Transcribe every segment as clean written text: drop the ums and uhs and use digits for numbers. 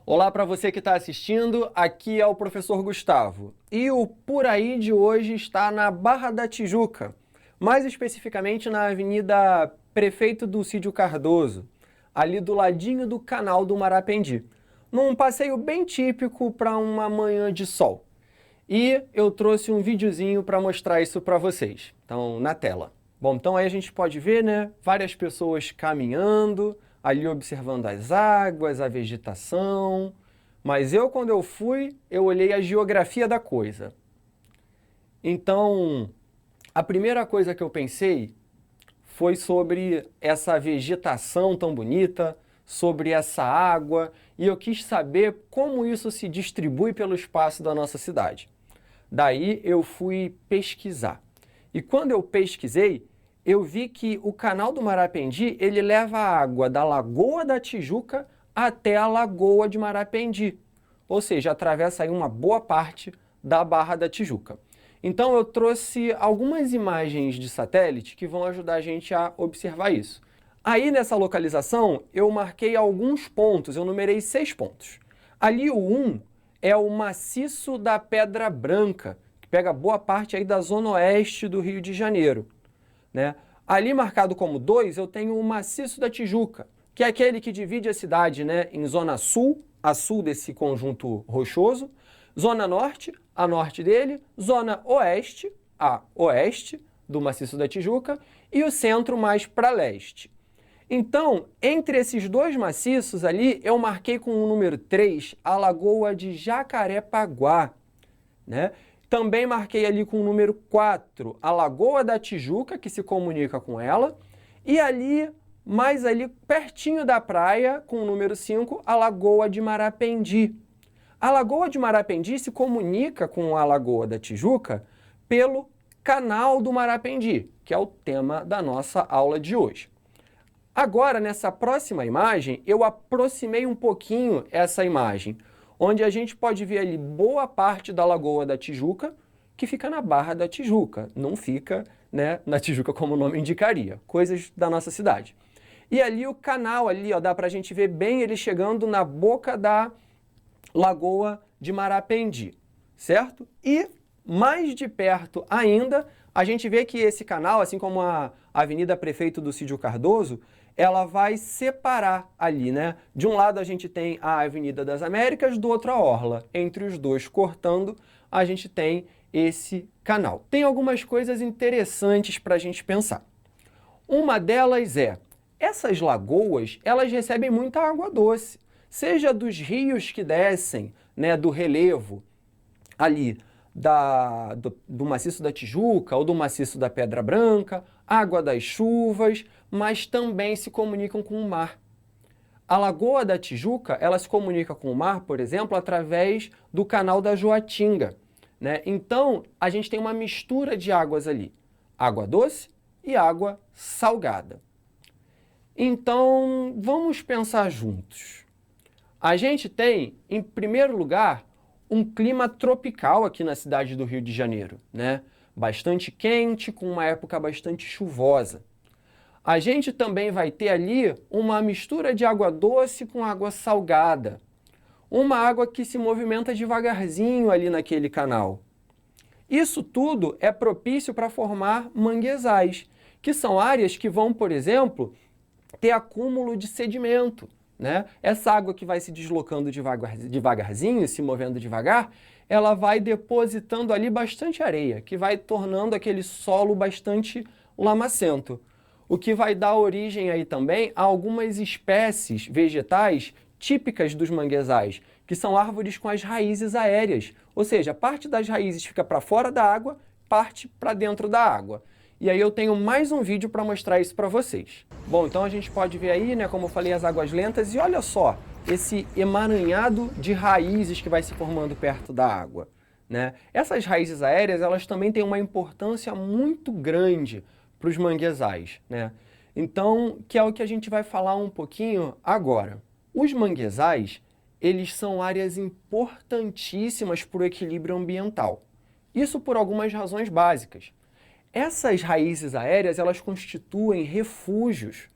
Olá para você que está assistindo, aqui é o professor Gustavo. E o Por Aí de hoje está na Barra da Tijuca, mais especificamente na Avenida Prefeito Dulcídio Cardoso, ali do ladinho do canal do Marapendi, num passeio bem típico para uma manhã de sol. E eu trouxe um videozinho para mostrar isso para vocês, então na tela. Bom, então aí a gente pode ver, né, várias pessoas caminhando, ali observando as águas, a vegetação, mas quando eu fui, eu olhei a geografia da coisa. Então, a primeira coisa que eu pensei foi sobre essa vegetação tão bonita, sobre essa água, e eu quis saber como isso se distribui pelo espaço da nossa cidade. Daí eu fui pesquisar. E quando eu pesquisei, eu vi que o canal do Marapendi, ele leva a água da Lagoa da Tijuca até a Lagoa de Marapendi. Ou seja, atravessa aí uma boa parte da Barra da Tijuca. Então eu trouxe algumas imagens de satélite que vão ajudar a gente a observar isso. Aí nessa localização eu marquei alguns pontos, eu numerei 6 pontos. Ali o 1 é o maciço da Pedra Branca, que pega boa parte aí da zona oeste do Rio de Janeiro, né? Ali marcado como 2, eu tenho o maciço da Tijuca, que é aquele que divide a cidade, né, em zona sul, a sul desse conjunto rochoso, zona norte, a norte dele, zona oeste, a oeste do maciço da Tijuca, e o centro mais para leste. Então, entre esses dois maciços ali, eu marquei com o número 3 a Lagoa de Jacarepaguá, né? Também marquei ali com o número 4 a Lagoa da Tijuca, que se comunica com ela, e ali, mais ali pertinho da praia, com o número 5, a Lagoa de Marapendi. A Lagoa de Marapendi se comunica com a Lagoa da Tijuca pelo Canal do Marapendi, que é o tema da nossa aula de hoje. Agora, nessa próxima imagem, eu aproximei um pouquinho essa imagem, onde a gente pode ver ali boa parte da Lagoa da Tijuca, que fica na Barra da Tijuca, não fica, né, na Tijuca como o nome indicaria, coisas da nossa cidade. E ali o canal, ali, ó, dá pra gente ver bem ele chegando na boca da Lagoa de Marapendi, certo? E mais de perto ainda, a gente vê que esse canal, assim como a Avenida Prefeito Dulcídio Cardoso, ela vai separar ali, né? De um lado a gente tem a Avenida das Américas, do outro a Orla. Entre os dois, cortando, a gente tem esse canal. Tem algumas coisas interessantes para a gente pensar. Uma delas é, essas lagoas, elas recebem muita água doce, seja dos rios que descem, né, do relevo ali, do maciço da Tijuca ou do maciço da Pedra Branca, água das chuvas, mas também se comunicam com o mar. A Lagoa da Tijuca, ela se comunica com o mar, por exemplo, através do canal da Joatinga, né? Então, a gente tem uma mistura de águas ali, água doce e água salgada. Então, vamos pensar juntos. A gente tem, em primeiro lugar, um clima tropical aqui na cidade do Rio de Janeiro, né? Bastante quente, com uma época bastante chuvosa. A gente também vai ter ali uma mistura de água doce com água salgada. Uma água que se movimenta devagarzinho ali naquele canal. Isso tudo é propício para formar manguezais, que são áreas que vão, por exemplo, ter acúmulo de sedimento, né? Essa água que vai se deslocando devagarzinho, se movendo devagar, ela vai depositando ali bastante areia, que vai tornando aquele solo bastante lamacento. O que vai dar origem aí também a algumas espécies vegetais típicas dos manguezais, que são árvores com as raízes aéreas, ou seja, parte das raízes fica para fora da água, parte para dentro da água. E aí eu tenho mais um vídeo para mostrar isso para vocês. Bom, então a gente pode ver aí, né, como eu falei, as águas lentas, e olha só, esse emaranhado de raízes que vai se formando perto da água, né? Essas raízes aéreas, elas também têm uma importância muito grande para os manguezais, né? Então, que é o que a gente vai falar um pouquinho agora. Os manguezais, eles são áreas importantíssimas para o equilíbrio ambiental. Isso por algumas razões básicas. Essas raízes aéreas, elas constituem refúgios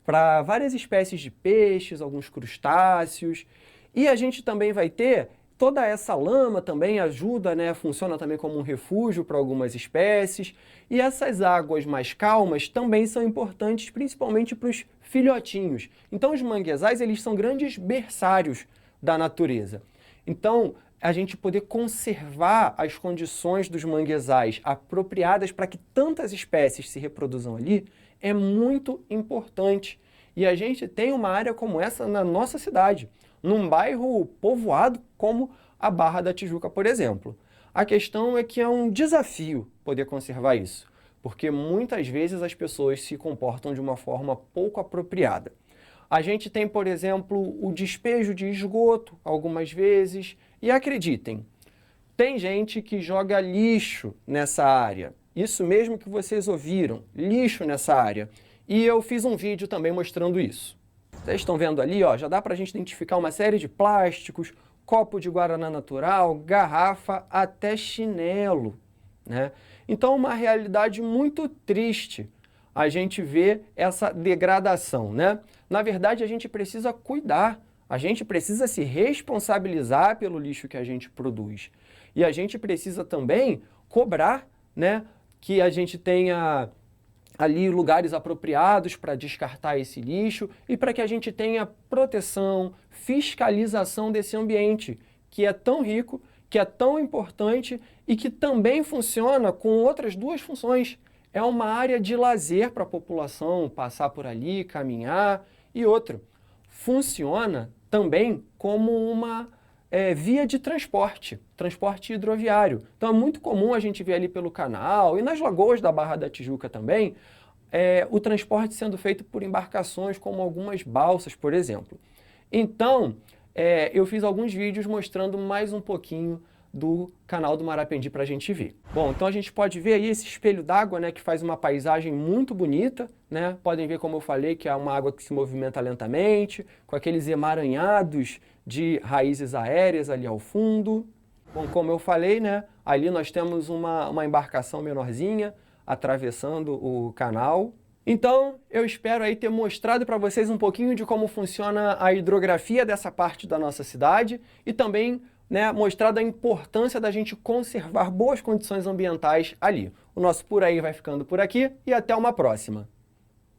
para várias espécies de peixes, alguns crustáceos, E a gente também vai ter toda essa lama também ajuda, né, funciona também como um refúgio para algumas espécies. E essas águas mais calmas também são importantes, principalmente para os filhotinhos. Então os manguezais, eles são grandes berçários da natureza. Então, a gente poder conservar as condições dos manguezais apropriadas para que tantas espécies se reproduzam ali é muito importante. E a gente tem uma área como essa na nossa cidade, num bairro povoado como a Barra da Tijuca, por exemplo. A questão é que é um desafio poder conservar isso, porque muitas vezes as pessoas se comportam de uma forma pouco apropriada. A gente tem, por exemplo, o despejo de esgoto algumas vezes, e acreditem, tem gente que joga lixo nessa área. Isso mesmo que vocês ouviram, lixo nessa área. E eu fiz um vídeo também mostrando isso. Vocês estão vendo ali, ó, já dá para a gente identificar uma série de plásticos, copo de guaraná natural, garrafa, até chinelo, né? Então, uma realidade muito triste a gente vê essa degradação, né? Na verdade, a gente precisa cuidar, a gente precisa se responsabilizar pelo lixo que a gente produz. E a gente precisa também cobrar, né, que a gente tenha ali lugares apropriados para descartar esse lixo e para que a gente tenha proteção, fiscalização desse ambiente, que é tão rico, que é tão importante e que também funciona com outras duas funções. É uma área de lazer para a população passar por ali, caminhar, e outra, funciona também como uma via de transporte hidroviário. Então é muito comum a gente ver ali pelo canal e nas lagoas da Barra da Tijuca também, o transporte sendo feito por embarcações como algumas balsas, por exemplo. Então, eu fiz alguns vídeos mostrando mais um pouquinho do canal do Marapendi para a gente ver. Bom, então a gente pode ver aí esse espelho d'água, né, que faz uma paisagem muito bonita, né? Podem ver, como eu falei, que é uma água que se movimenta lentamente, com aqueles emaranhados de raízes aéreas ali ao fundo. Bom, como eu falei, né, ali nós temos uma embarcação menorzinha atravessando o canal. Então, eu espero aí ter mostrado para vocês um pouquinho de como funciona a hidrografia dessa parte da nossa cidade e também, né, mostrado a importância da gente conservar boas condições ambientais ali. O nosso Por Aí vai ficando por aqui e até uma próxima.